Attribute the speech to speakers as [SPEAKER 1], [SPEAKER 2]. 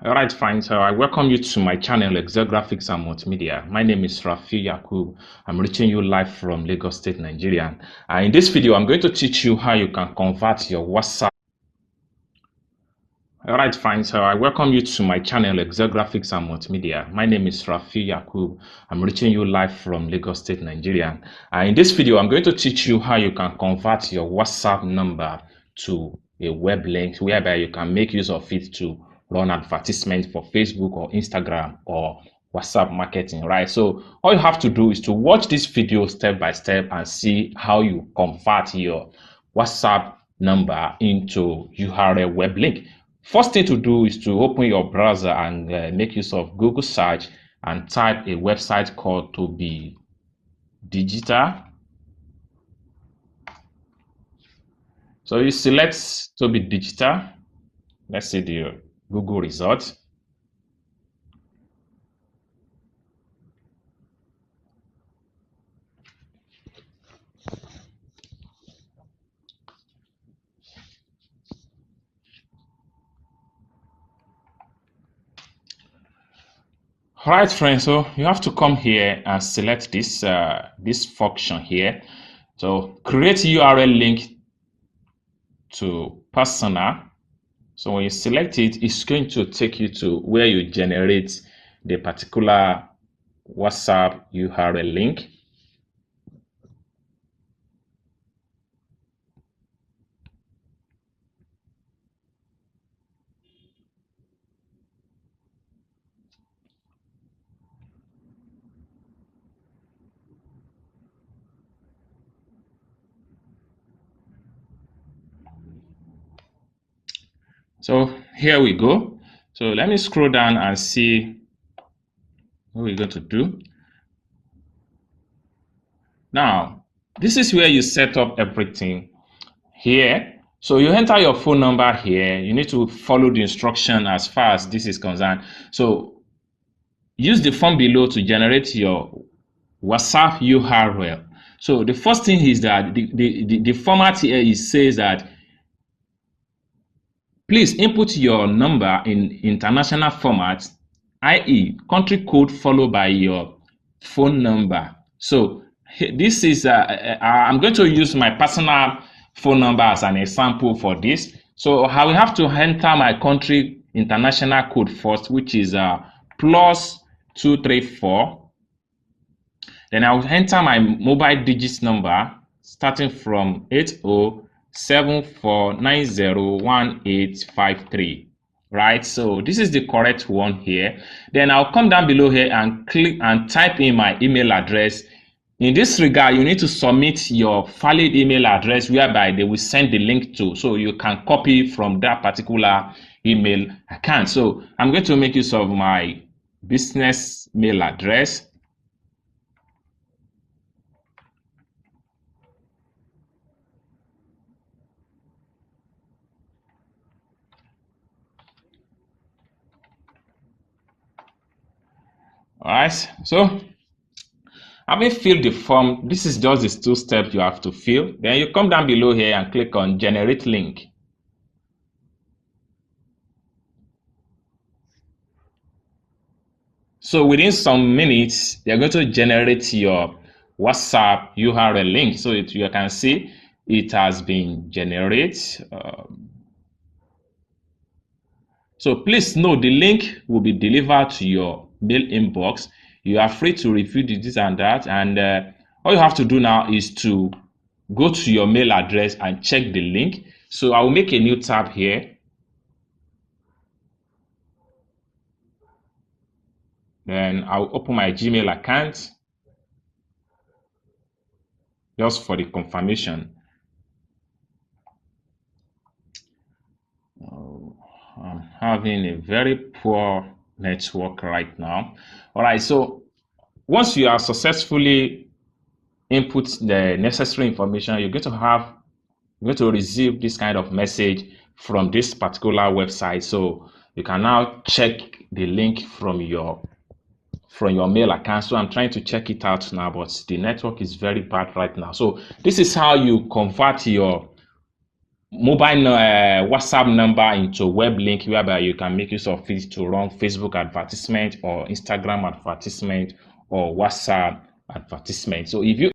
[SPEAKER 1] All right, fine. So I welcome you to my channel, Excel Graphics and Multimedia. My name is Rafi Yakub. I'm reaching you live from Lagos State, Nigeria. In this video, I'm going to teach you how you can convert your WhatsApp. All right, fine. So I welcome you to my channel, Excel Graphics and Multimedia. My name is Rafi Yakub. I'm reaching you live from Lagos State, Nigeria. In this video, I'm going to teach you how you can convert your WhatsApp number to a web link whereby you can make use of it to run advertisement for Facebook or Instagram or WhatsApp marketing, right? So all you have to do is to watch this video step by step and see how you convert your WhatsApp number into URL web link. First thing to do is to open your browser and make use of Google search and type a website called Toby Digital. So you select Toby Digital. Let's see the Google results. All right, friends, so you have to come here and select this function here. So create URL link to personal. So when you select it, it's going to take you to where you generate the particular WhatsApp URL link. So here we go. So let me scroll down and see what we're going to do. Now, this is where you set up everything here. So you enter your phone number here. You need to follow the instruction as far as this is concerned. So use the form below to generate your WhatsApp URL. So the first thing is that the format here says that please input your number in international format, i.e. country code followed by your phone number. So this is, I'm going to use my personal phone number as an example for this. So I will have to enter my country international code first, which is +234. Then I will enter my mobile digits number starting from 8074901853. Right, so this is the correct one here. Then I'll come down below here and click and type in my email address. In this regard, you need to submit your valid email address whereby they will send the link to, so you can copy from that particular email account. So I'm going to make use of my business mail address. All right, so having filled the form, this is just the 2 steps you have to fill. Then you come down below here and click on generate link. So within some minutes, they're going to generate your WhatsApp URL link. So you can see it has been generated. So please note the link will be delivered to your mail inbox. You are free to review this and that, and all you have to do now is to go to your mail address and check the link. So I will make a new tab here. Then I'll open my Gmail account just for the confirmation. I'm having a very poor network right now. All right, so once you are successfully input the necessary information, you're going to receive this kind of message from this particular website. So you can now check the link from your mail account. So I'm trying to check it out now, but the network is very bad right now. So this is how you convert your mobile WhatsApp number into web link, whereby you can make use of it to run Facebook advertisement or Instagram advertisement or WhatsApp advertisement. So if you